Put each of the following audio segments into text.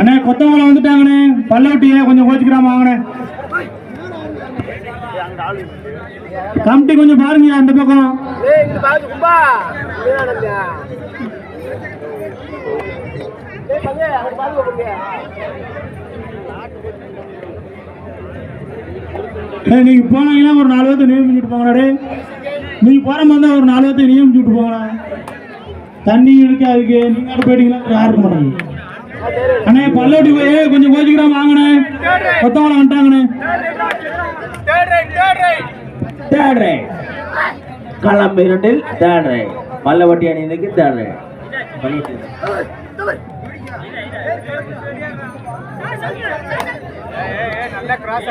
அண்ணே கொத்தவங்களை வந்துட்டாங்கண்ணே. பல்லவட்டியே கொஞ்சம் கோச்சிக்கிறாம வாங்கண்ணே. கமிட்டி கொஞ்சம் பாருங்க அந்த பக்கம். நீங்க போனீங்கன்னா ஒரு 4 பேர்த்த நியமிச்சுட்டு போங்கடே. நீங்க போற மாதிரி ஒரு 4 பேர்த்த நியமிச்சுட்டு போங்கண்ணா. தண்ணி இருக்கு அதுக்கு நீங்க போயிட்டீங்கன்னா யாருக்கு மாட்டாங்க. அண்ணே பல்லவட்டி போய் கொஞ்சம் கோச்சிக்கிறாம வாங்கண்ணே. கொத்தவங்களை வந்துட்டாங்கண்ணே. களம் 2 தேர்ட் ரைட். பல்லவட்டி அணிக்கு தேர்ட் ரைட். நல்ல கிராஸ்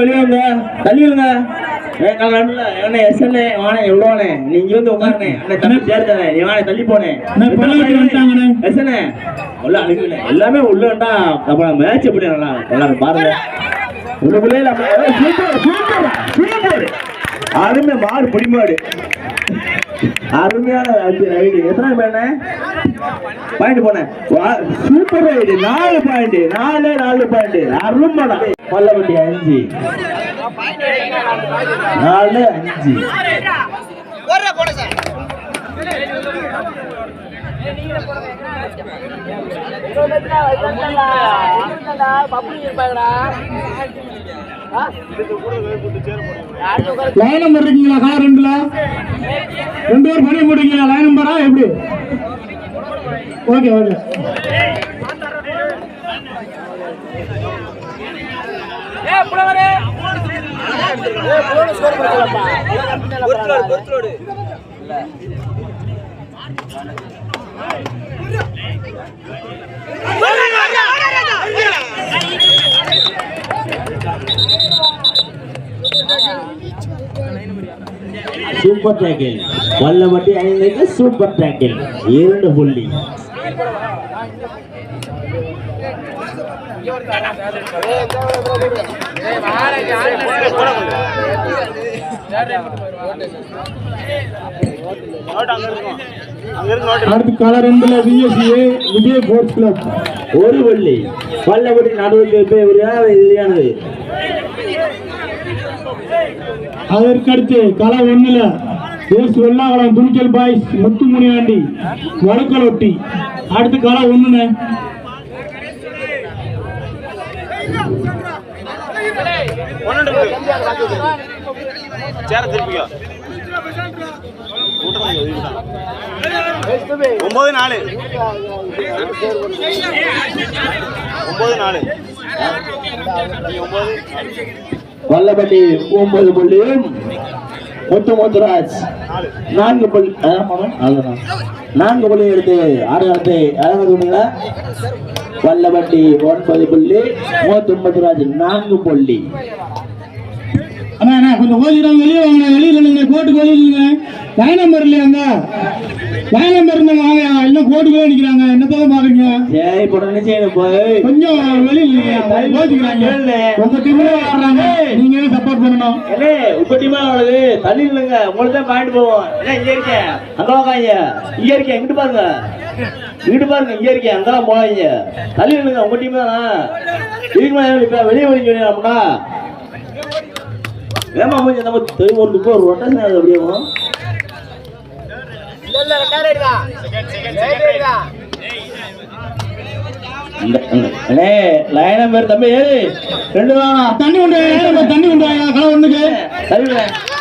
வெளியாங்க தள்ளிடுங்க. எவ்வளோண்ணே நீங்க வந்து உட்காருண்ணே. தள்ளி போனேன் எல்லாமே உள்ளா மேட்ச் எப்படி நல்லா எல்லாரும் பாருங்க. அருமை மாடு பிடிமாடு அருமையான ரைடு. எத்தனை பாயிண்ட் போனேன். Super raid. 4 பாயிண்ட் 4 பாயிண்ட் அருமைடா. பல்லவட்டி 5 4 5. லைன் நம்பர் இருக்கீங்களா? கார் 2ல 2 பேர் பண்ணி போடுறீங்களா? லைன் நம்பரா எப்படி? Okay okay. Super tackle. Pallavatti அணிக்கு சூப்பர் டேக்கிள் 2 புள்ளி. அடுத்து கலர் 2ல விஎஸ்ஏ விஜய் ஸ்போர்ட்ஸ் கிளப் 1 புள்ளி. பல்லவட்டி நடுவுக்கு எதிரியானது. அதற்கடுத்து கலர் 1ல எஸ் வெள்ளாவளம் துணிச்சல் பாய்ஸ் முத்துமுனியாண்டி வடக்கலொட்டி. அடுத்து கலர் 1ண்ணே. சேர திருப்பிக்கோ. 9-4 பல்லவட்டி 9 புள்ளியும் முத்துராஜ் 4 புள்ளி. 4 புள்ளி எடுத்து ஆடுகளத்தை அழகாக. பல்லவட்டி 9 புள்ளி முத்துராஜ் 4 புள்ளி. அண்ணா கொஞ்சம் ஓதிடாம வெளியே வாங்க. வெளியில் நீங்க கோட்டுக்கு வெளியிலுங்க. லைன் நம்பர் இல்லையாங்க? லைன் நம்பர் இருந்தாங்க வாங்க. எல்லாம் கோட்டுக்கு நிக்கிறாங்க. என்னத்தான் பாக்குறீங்க? கொஞ்சம் வெளியில் ஓதிக்கிறாங்க. உங்க டீம்ல ஆடுறாங்க. நீங்க சப்போர்ட் பண்ணணும். உங்க டீமா தள்ளி இல்லைங்க. உங்களுக்கு தான் பாயிண்ட் போவோம். இங்க இருக்கேன் அங்க வாங்க. இங்க இருக்கேன் இங்கிட்டு பாருங்க. இங்கிட்டு பாருங்க. இங்க இருக்கேன் அங்கெல்லாம் போவாங்க. தள்ளி இல்லைங்க. உங்க டீம் தானா? இதுக்கு வெளியே வலிக்க அப்படின்னா ஏமா கொஞ்சம் நம்ம ஒன்று ஒரு ரொட்டேஷன் அது அப்படியே லைனா பேர் தம்பி ரெண்டு தான் தண்ணி கொண்டு தண்ணி கொண்டு களை ஒண்ணுக்கு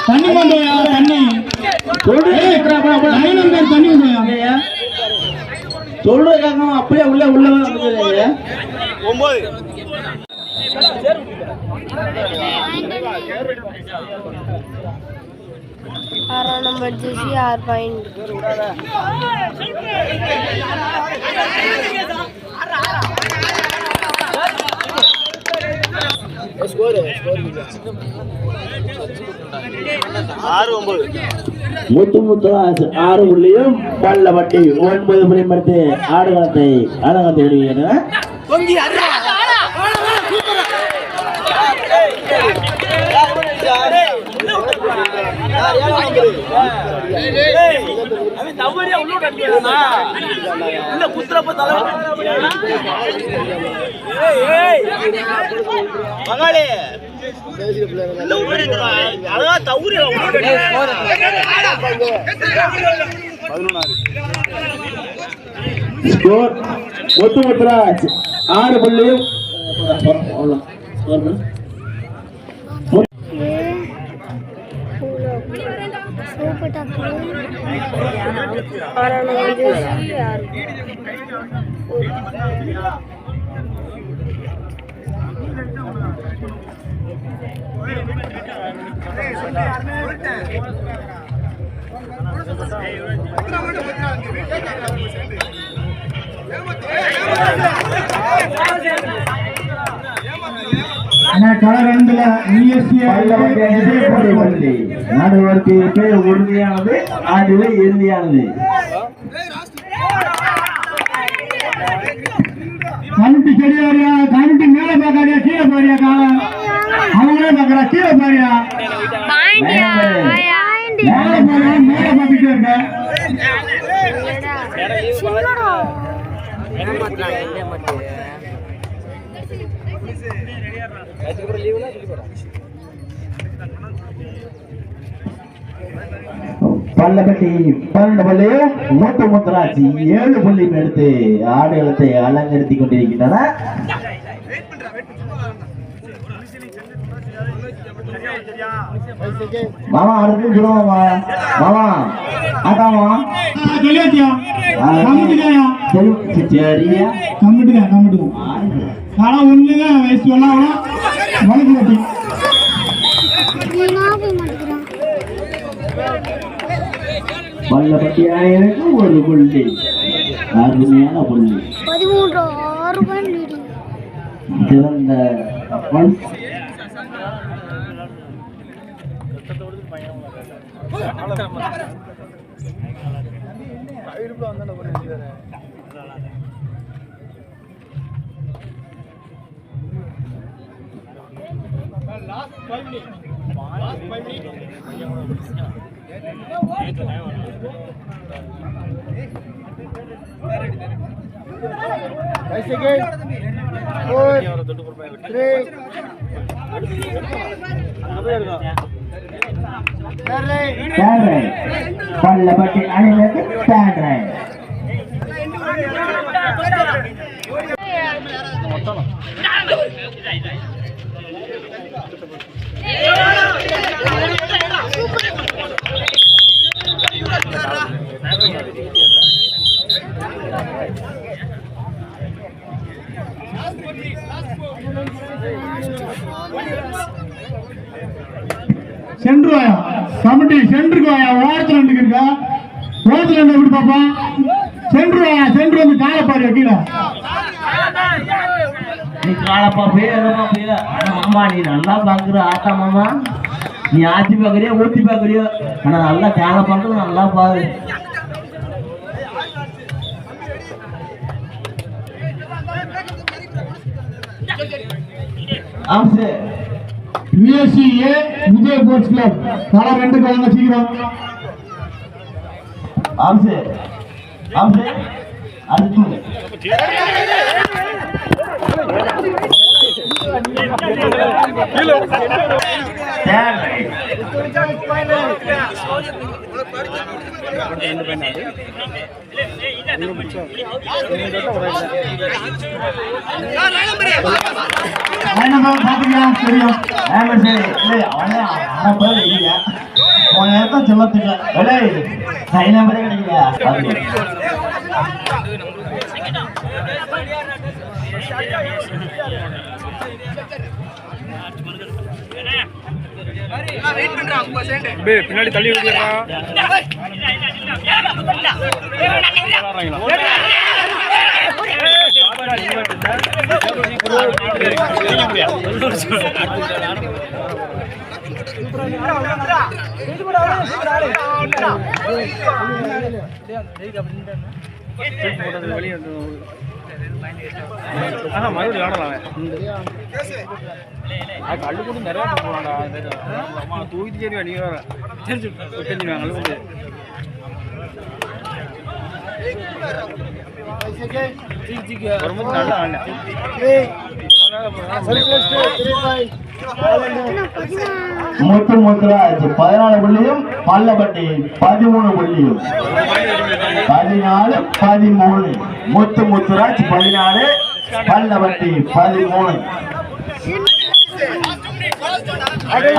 தண்ணி கொண்டு தண்ணி தண்ணி கொண்டு சொல்றதுக்காக அப்படியே உள்ள உள்ள வந்து 6 नंबर जैसी 6 पॉइंट முத்துமுத்தராஜ் 6 புள்ளியும் பள்ளப்பட்டி 9 புள்ளியும் எடுத்து ஆடுகளத்தை விடுகிறார். ஸ்கோர் முத்துமுத்தராஜ் 6 புள்ளியும் நடுவர்க்கு உறுதியானது அதுவே இறுதியானது. கமிட்டி செடியாரியா கமிட்டி மேல பாக்காரியா கீழே பாரியா கால அவங்களே பாக்குறா கீழே பாரியா மேல பாத்துட்டே இருக்க பள்ளப்பட்டி 12 புள்ளி முத்துமுத்தராஜ் 7 புள்ளி எடுத்து ஆடுகளத்தை அலங்கரித்து கொண்டிருக்கின்றன. மாமா அடுத்து சொல்லுவாமா மாமா ஆட்டாமா சரியா கமிட்டி ஆனா ஒண்ணுதான் வயசு எல்லாம் வழக்கு கட்டி பள்ளப்பட்டி ஆயிருக்கு ஒரு புள்ளி அருமையான புள்ளி 13 சிறந்த பள்ளப்பட்டி அணிகளுக்கு சென்று வாயா கமிட்டி சென்றுக்கு வாயா ஓரத்துல ரெண்டு இருக்கா ஓரத்துல ரெண்டு எப்படி பாப்பா சென்று வாயா சென்று வந்து காலை பாரு கீழே நீ காலப்பா பேரமா பேர மாமா நீ நல்லா பாக்குற ஆட்டா மாமா நீ ஆத்தி பாக்குறியா ஊத்தி பாக்குறியோ ஆனா நல்லா காலை பண்றது நல்லா பாரு. விஎஸ்சிஏ விஜய் ஸ்போர்ட்ஸ் கிளப் கலர் 2 வாங்க சீக்கிரம். ஆம்சே ஆம்சே அடுத்து பாத்தீங்களா தெரியும் சரி அவன் இல்லையா உன் நேரத்தான் சொல்லத்துங்க சைன் நம்பரே கிடைக்கல பின்னாடி தள்ளி மறுபடியும் ஆடலாம் கல்லு கூட நிறைய போனாடா தூக்கி தெரியும் நீ வேற தெரிஞ்சுவாங்க முத்து முத்துராஜ் 14 புள்ளியும் பல்லப்பட்டி 13 புள்ளியும் 14 13 முத்து முத்துராஜ் 14 பல்லப்பட்டி 13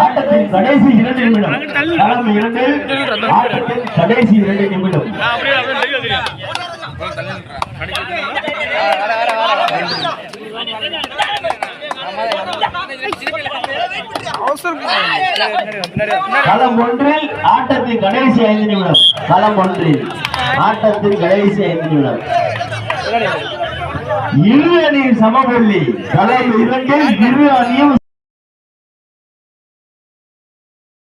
ஆட்டத்தின் கடைசி 2 நிமிடம் களம் 2 ஆட்டத்தின் கடைசி 2 நிமிடம் களம் 1 ஆட்டத்தின் கடைசி 5 நிமிடம் களம் 1 ஆட்டத்தின் கடைசி 5 நிமிடம் இரு அணியும் சமபுள்ளி களம் 2 இரு அணியும்